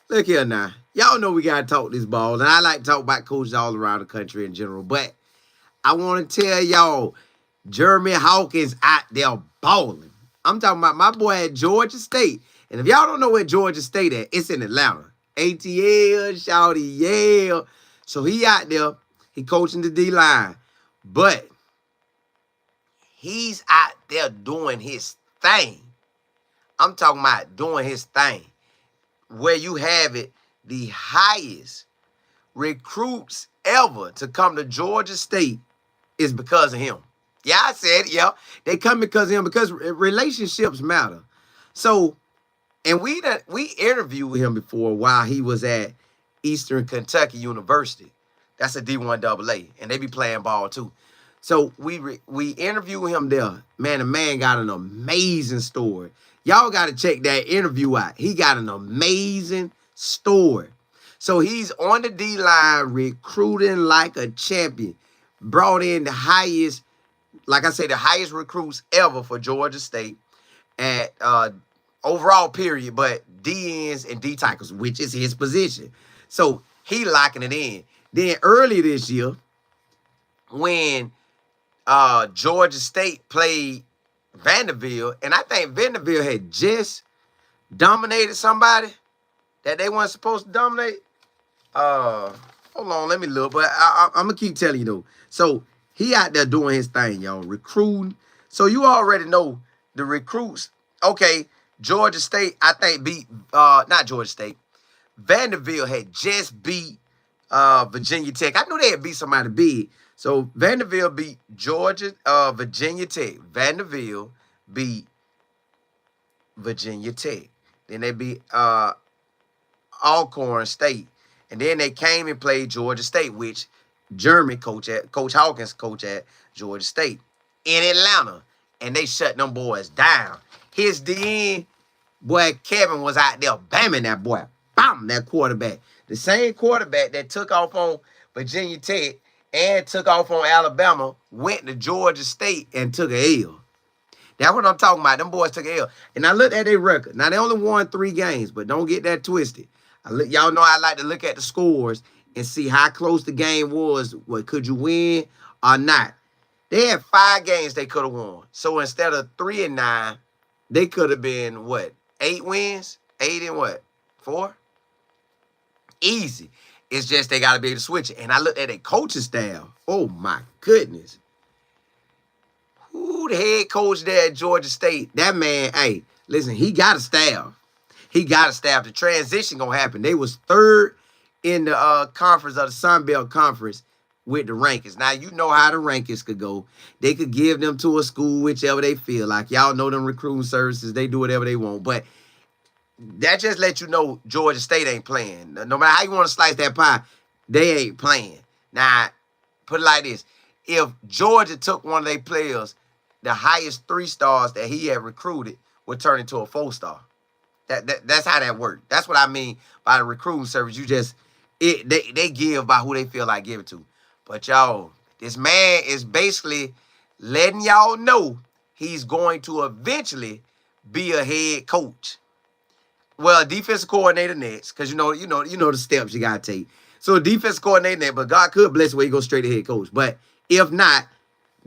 Look here now. Y'all know we gotta talk this ball, and I like to talk about coaches all around the country in general. But I want to tell y'all, Jeremy Hawkins out there balling. I'm talking about my boy at Georgia State. And if y'all don't know where Georgia State at, it's in Atlanta. ATL, shouty, yeah. So he out there, he coaching the D line. But he's out there doing his thing. I'm talking about doing his thing. Where you have it, the highest recruits ever to come to Georgia State is because of him. Yeah, I said it, yeah. They come because of him because relationships matter. So, and we interviewed him before while he was at Eastern Kentucky University. That's a D1AA, and they be playing ball too. So we interviewed him there. Man, the man got an amazing story. Y'all got to check that interview out. He got an amazing story. So he's on the D line recruiting like a champion. Brought in the highest, like I say, the highest recruits ever for Georgia State at overall period, but D ends and D tackles, which is his position. So he locking it in. Then early this year, when Georgia State played Vanderbilt, and I think Vanderbilt had just dominated somebody that they weren't supposed to dominate. Hold on, let me look. But I'm gonna keep telling you though. So he out there doing his thing, y'all, recruiting. So you already know the recruits. Okay, Georgia State, I think beat not Georgia State. Vanderbilt had just beat Virginia Tech. I knew they had beat somebody big. So Vanderbilt beat Virginia Tech. Vanderbilt beat Virginia Tech. Then they beat Alcorn State. And then they came and played Georgia State, which Coach Hawkins coach at Georgia State in Atlanta. And they shut them boys down. His DN, boy, Kevin was out there bamming that boy. Bam, that quarterback. The same quarterback that took off on Virginia Tech and took off on Alabama went to Georgia State and took a L. That's what I'm talking about. Them boys took a L. And I looked at their record. Now, they only won 3 games, but don't get that twisted. Y'all know I like to look at the scores and see how close the game was. What, could you win or not? They had 5 games they could have won. So instead of 3-9, they could have been, what, 8 wins? 8 and what, 4? Easy. It's just they got to be able to switch it. And I looked at their coaching staff. Oh, my goodness. Who the head coach there at Georgia State? That man, hey, listen, he got a staff. He got a staff. The transition going to happen. They was 3rd in the conference of the Sun Belt Conference with the rankings. Now, you know how the rankings could go. They could give them to a school, whichever they feel like. Y'all know them recruiting services. They do whatever they want. But that just lets you know Georgia State ain't playing. No matter how you want to slice that pie, they ain't playing. Now, put it like this. If Georgia took one of their players, the highest 3 stars that he had recruited would turn into a 4-star. That's how that worked. That's what I mean by the recruiting service. You just, they give by who they feel like giving to. But y'all, this man is basically letting y'all know he's going to eventually be a head coach. Well, a defensive coordinator next, because you know the steps you gotta take. So a defensive coordinator next, but God could bless where you go straight to head coach. But if not,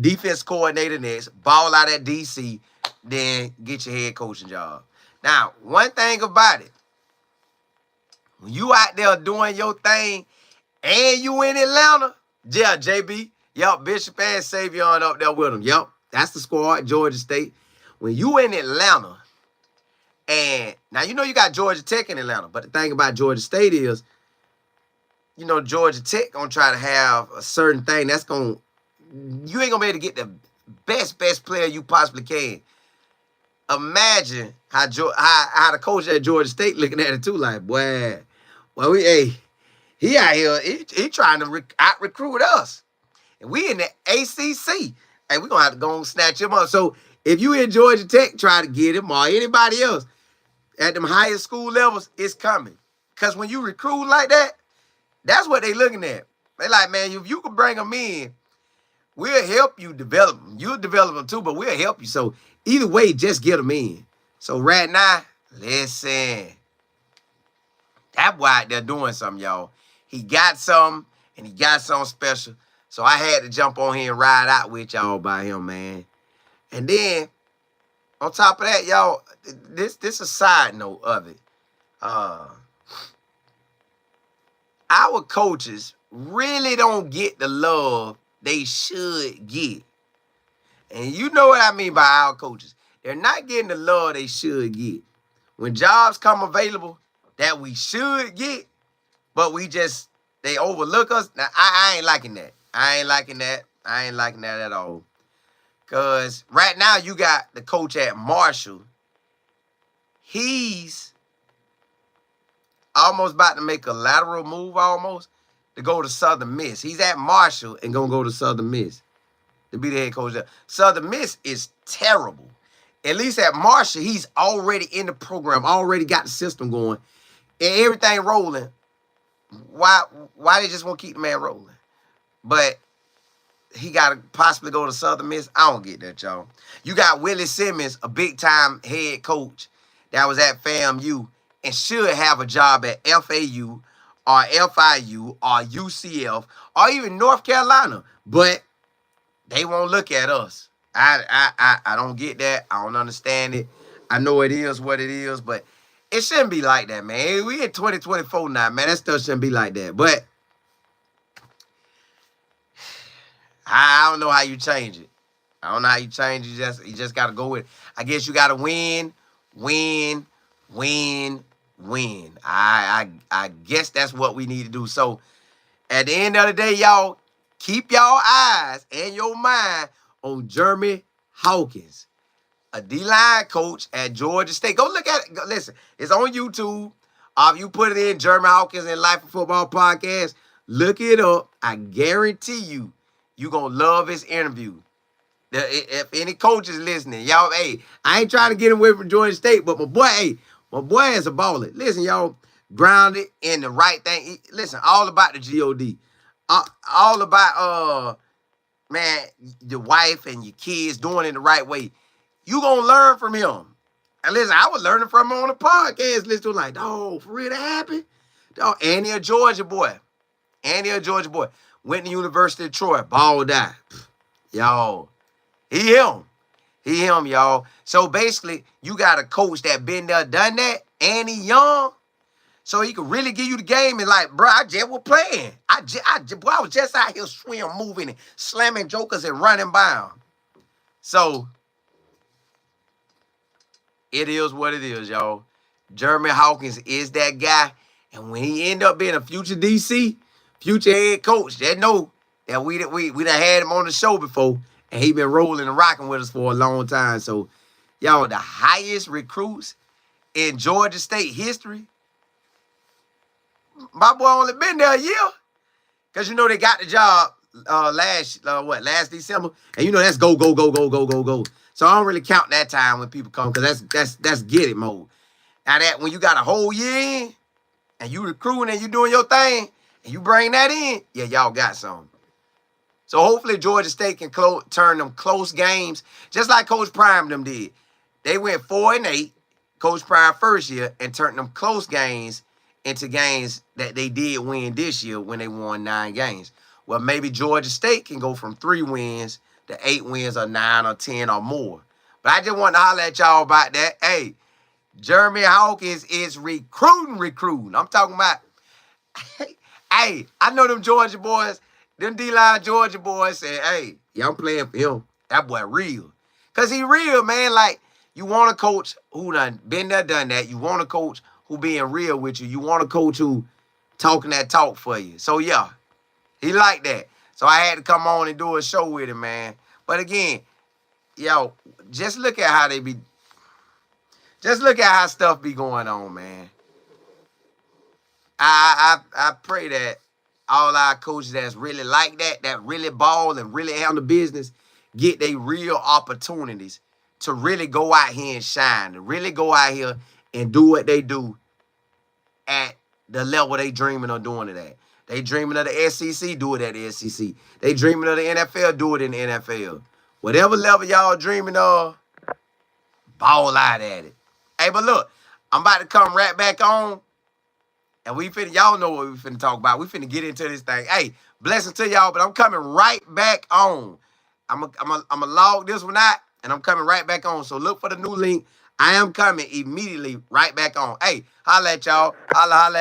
defense coordinator next, ball out at DC, then get your head coaching job. Now, one thing about it, when you out there doing your thing and you in Atlanta, yeah, JB, yup, Bishop and Savion up there with them. Yup, that's the squad, Georgia State. When you in Atlanta, and now you know you got Georgia Tech in Atlanta, but the thing about Georgia State is, you know, Georgia Tech gonna try to have a certain thing that's gonna, you ain't gonna be able to get the best player you possibly can. Imagine how the coach at Georgia State looking at it too, like, boy, well, he out here, he trying to out-recruit us. And we in the ACC. Hey, we gonna have to go and snatch him up. So if you in Georgia Tech, try to get him, or anybody else at them higher school levels, it's coming. Because when you recruit like that, that's what they looking at. They like, man, if you can bring them in, we'll help you develop them. You'll develop them too, but we'll help you. So either way, just get them in. So right now, listen. That's That boy out there doing something, y'all. He got something, and he got something special. So I had to jump on here and ride out with y'all by him, man. And then, on top of that, y'all, this a side note of it. Our coaches really don't get the love they should get. And you know what I mean by our coaches. They're not getting the love they should get. When jobs come available that we should get, but they overlook us. Now, I ain't liking that. I ain't liking that at all. Because right now you got the coach at Marshall. He's almost about to make a lateral move to go to Southern Miss. He's at Marshall and going to go to Southern Miss to be the head coach there. Southern Miss is terrible. At least at Marshall, he's already in the program, already got the system going, and everything rolling. Why they just won't keep the man rolling? But he got to possibly go to Southern Miss. I don't get that, y'all. You got Willie Simmons, a big-time head coach that was at FAMU and should have a job at FAU or FIU or UCF or even North Carolina. But they won't look at us. I don't get that. I don't understand it. I know it is what it is, but it shouldn't be like that, man. We in 2024 now, man. That stuff shouldn't be like that. But I don't know how you change it. I don't know how you change it. You just got to go with it. I guess you got to win. I guess that's what we need to do. So at the end of the day, y'all, keep y'all eyes and your mind on Jeremy Hawkins, a D-line coach at Georgia State. Go look at it. Listen, it's on YouTube. If you put it in Jeremy Hawkins and Life of Football podcast, look it up. I guarantee you're going to love his interview. If any coaches listening, y'all, hey, I ain't trying to get away from Georgia State, but my boy is a baller. Listen, y'all, grounded in the right thing. Listen, all about the G-O-D. All about, man, your wife and your kids doing it the right way. You going to learn from him. And listen, I was learning from him on the podcast. Listen to him like, dog, for real, that happened? Dog, Andy, a Georgia boy. Went to University of Troy. Balled out. Y'all, he him, y'all. So basically, you got a coach that been there, done that, and he young. So he can really give you the game and like, bro, I just was playing. I was just out here moving and slamming jokers and running by him. So it is what it is, y'all. Jeremy Hawkins is that guy. And when he end up being a future DC, future head coach, they know that we done had him on the show before. And he been rolling and rocking with us for a long time. So, y'all, the highest recruits in Georgia State history. My boy only been there a year. Because, you know, they got the job last December. And, you know, that's go. So, I don't really count that time when people come because that's get it mode. Now, that when you got a whole year in and you recruiting and you doing your thing and you bring that in, yeah, y'all got something. So, hopefully, Georgia State can turn them close games just like Coach Prime them did. They went 4-8, Coach Prime first year, and turned them close games into games that they did win this year when they won 9 games. Well, maybe Georgia State can go from 3 wins to 8 wins or 9 or 10 or more. But I just want to holler at y'all about that. Hey, Jeremy Hawkins is recruiting. I'm talking about, hey, I know them Georgia boys, them D-line Georgia boys say, hey, yeah, I'm playing for him. That boy real. Because he real, man. Like, you want a coach who done been there, done that. You want a coach who being real with you. You want a coach who talking that talk for you. So, yeah, he like that. So, I had to come on and do a show with him, man. But, again, yo, just look at how they be. Just look at how stuff be going on, man. I pray that all our coaches that's really like that really ball and really handle business, get they real opportunities to really go out here and shine, to really go out here and do what they do at the level they dreaming of doing it at. They dreaming of the SEC, do it at the SEC. They dreaming of the NFL, do it in the NFL. Whatever level y'all dreaming of, ball out at it. Hey, but look, I'm about to come right back on. And we finna, y'all know what we finna talk about. We finna get into this thing. Hey, blessings to y'all, but I'm coming right back on. I'm a log this one out, and I'm coming right back on. So look for the new link. I am coming immediately right back on. Hey, holla at y'all. Holla at